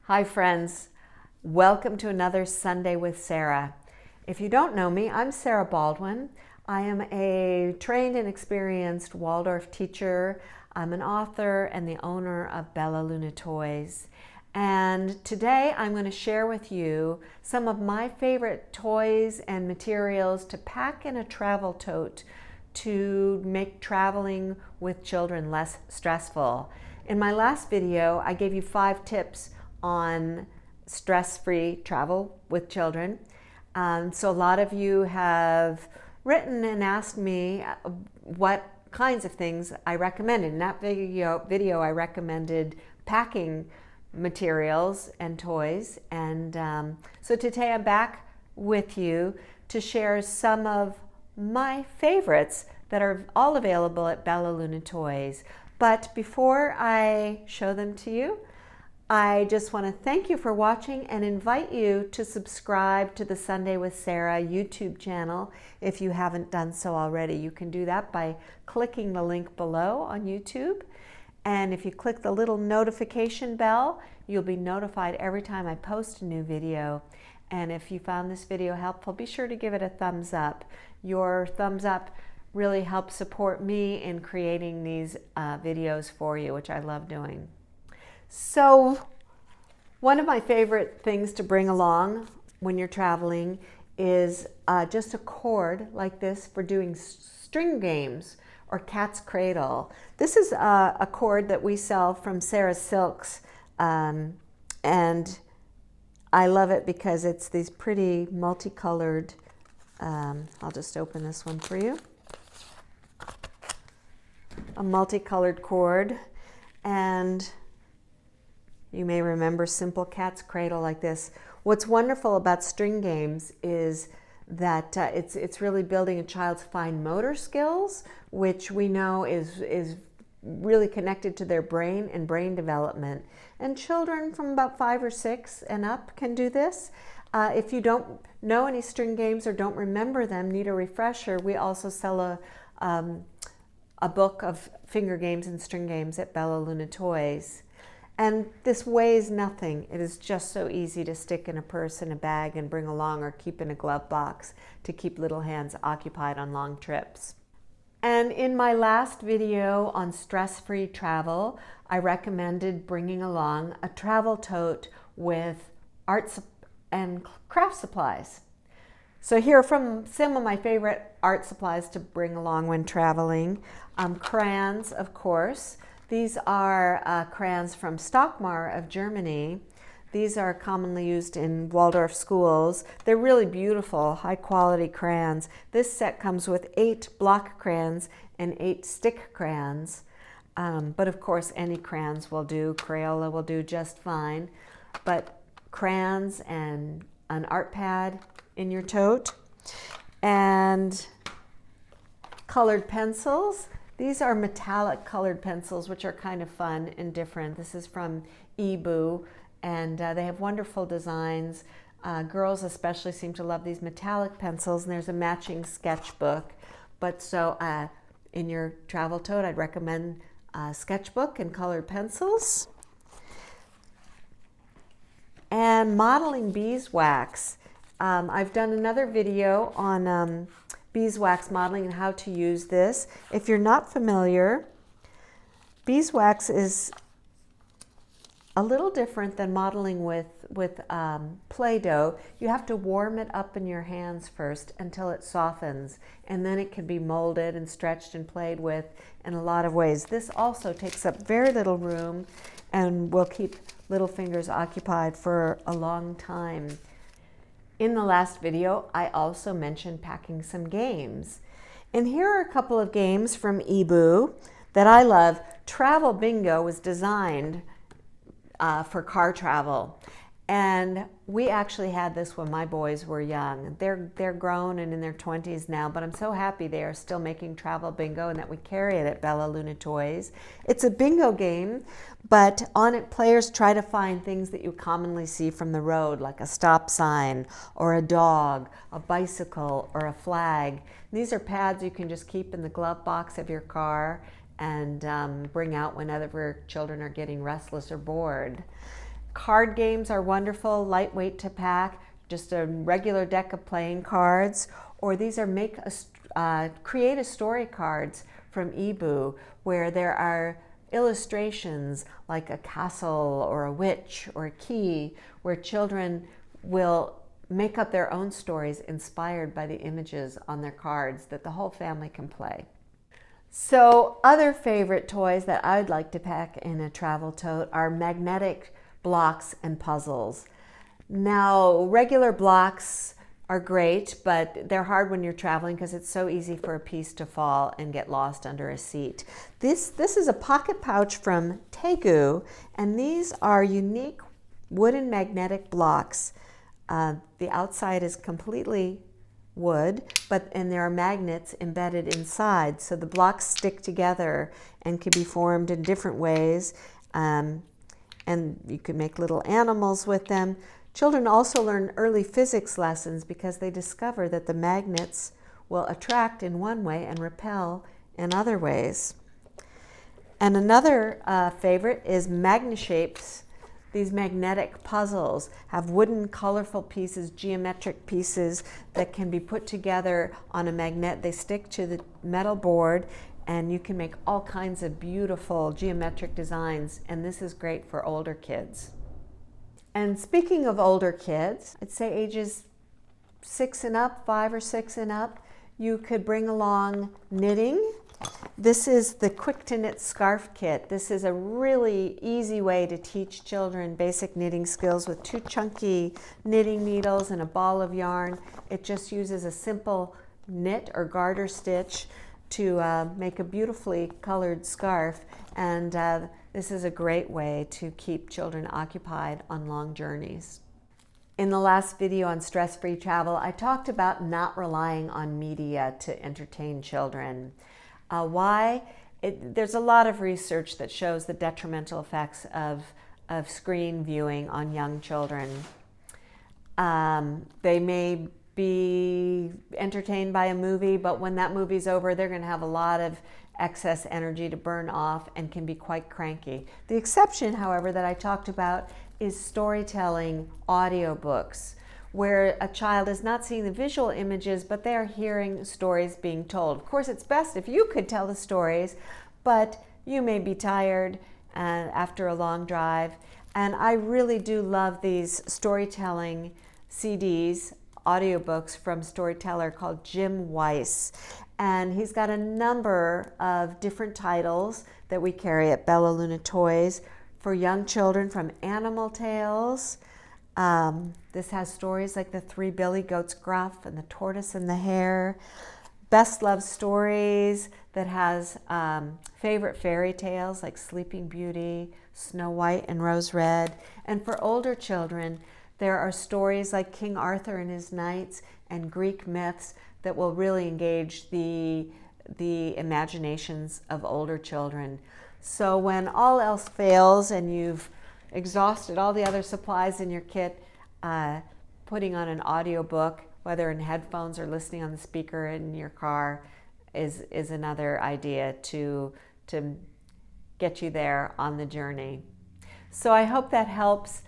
Hi friends, welcome to another Sunday with Sarah. If you don't know me, I'm Sarah Baldwin. I am a trained and experienced Waldorf teacher. I'm an author and the owner of Bella Luna Toys. And today I'm going to share with you some of my favorite toys and materials to pack in a travel tote to make traveling with children less stressful. In my last video, I gave you 5 tips on stress-free travel with children. So a lot of you have written and asked me what kinds of things I recommended. In that video I recommended packing materials and toys. And so today I'm back with you to share some of my favorites that are all available at Bella Luna Toys. But before I show them to you, I just want to thank you for watching and invite you to subscribe to the Sunday with Sarah YouTube channel if you haven't done so already. You can do that by clicking the link below on YouTube. And if you click the little notification bell, you'll be notified every time I post a new video. And if you found this video helpful, be sure to give it a thumbs up. Your thumbs up really helps support me in creating these videos for you, which I love doing. So one of my favorite things to bring along when you're traveling is just a cord like this for doing string games or cat's cradle. This is a cord that we sell from Sarah's Silks, and I love it because it's these pretty multicolored, I'll just open this one for you, a multicolored cord. And you may remember Simple Cat's Cradle like this. What's wonderful about string games is that it's really building a child's fine motor skills, which we know is really connected to their brain and brain development. And children from about 5 or 6 and up can do this. If you don't know any string games or don't remember them, need a refresher, we also sell a book of finger games and string games at Bella Luna Toys. And this weighs nothing. It is just so easy to stick in a purse, in a bag, and bring along or keep in a glove box to keep little hands occupied on long trips. And in my last video on stress-free travel, I recommended bringing along a travel tote with arts and craft supplies. So here are some of my favorite art supplies to bring along when traveling. Crayons, of course. These are crayons from Stockmar of Germany. These are commonly used in Waldorf schools. They're really beautiful, high quality crayons. This set comes with 8 block crayons and 8 stick crayons. But of course any crayons will do. Crayola will do just fine. But crayons and an art pad in your tote. And colored pencils. These are metallic colored pencils, which are kind of fun and different. This is from Ebu, and they have wonderful designs. Girls especially seem to love these metallic pencils, and there's a matching sketchbook. But so in your travel tote, I'd recommend a sketchbook and colored pencils. And modeling beeswax. I've done another video on beeswax modeling and how to use this. If you're not familiar, beeswax is a little different than modeling with Play-Doh. You have to warm it up in your hands first until it softens, and then it can be molded and stretched and played with in a lot of ways. This also takes up very little room and will keep little fingers occupied for a long time. In the last video, I also mentioned packing some games. And here are a couple of games from Ebu that I love. Travel Bingo was designed for car travel. And we actually had this when my boys were young. They're grown and in their 20s now, but I'm so happy they are still making Travel Bingo and that we carry it at Bella Luna Toys. It's a bingo game, but on it players try to find things that you commonly see from the road, like a stop sign or a dog, a bicycle, or a flag. These are pads you can just keep in the glove box of your car and bring out whenever children are getting restless or bored. Card games are wonderful, lightweight to pack, just a regular deck of playing cards. Or these are create a story cards from Ebu, where there are illustrations like a castle or a witch or a key, where children will make up their own stories inspired by the images on their cards that the whole family can play. So other favorite toys that I'd like to pack in a travel tote are magnetic blocks and puzzles. Now, regular blocks are great, but they're hard when you're traveling because it's so easy for a piece to fall and get lost under a seat. This is a pocket pouch from Tegu, and these are unique wooden magnetic blocks. The outside is completely wood, and there are magnets embedded inside, so the blocks stick together and can be formed in different ways, and you can make little animals with them. Children also learn early physics lessons because they discover that the magnets will attract in one way and repel in other ways. And another favorite is MagnaShapes. These magnetic puzzles have wooden, colorful pieces, geometric pieces that can be put together on a magnet. They stick to the metal board, and you can make all kinds of beautiful geometric designs, and this is great for older kids. And speaking of older kids, I'd say ages 6 and up, 5 or 6 and up, you could bring along knitting. This is the Quick to Knit Scarf Kit. This is a really easy way to teach children basic knitting skills with 2 chunky knitting needles and a ball of yarn. It just uses a simple knit or garter stitch to make a beautifully colored scarf, and this is a great way to keep children occupied on long journeys. In the last video on stress-free travel, I talked about not relying on media to entertain children. Why? There's a lot of research that shows the detrimental effects of screen viewing on young children. They may be entertained by a movie, but when that movie's over, they're going to have a lot of excess energy to burn off and can be quite cranky. The exception, however, that I talked about is storytelling audiobooks, where a child is not seeing the visual images, but they are hearing stories being told. Of course, it's best if you could tell the stories, but you may be tired after a long drive. And I really do love these storytelling CDs, audiobooks from storyteller called Jim Weiss. And he's got a number of different titles that we carry at Bella Luna Toys for young children, from animal tales. This has stories like The Three Billy Goats Gruff and The Tortoise and the Hare. Best Love Stories that has favorite fairy tales like Sleeping Beauty, Snow White and Rose Red. And for older children, there are stories like King Arthur and his knights and Greek myths that will really engage the imaginations of older children. So when all else fails and you've exhausted all the other supplies in your kit, putting on an audiobook, whether in headphones or listening on the speaker in your car, is another idea to get you there on the journey. So I hope that helps,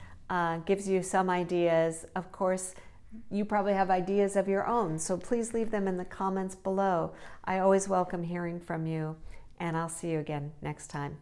gives you some ideas. Of course, you probably have ideas of your own, so please leave them in the comments below. I always welcome hearing from you, and I'll see you again next time.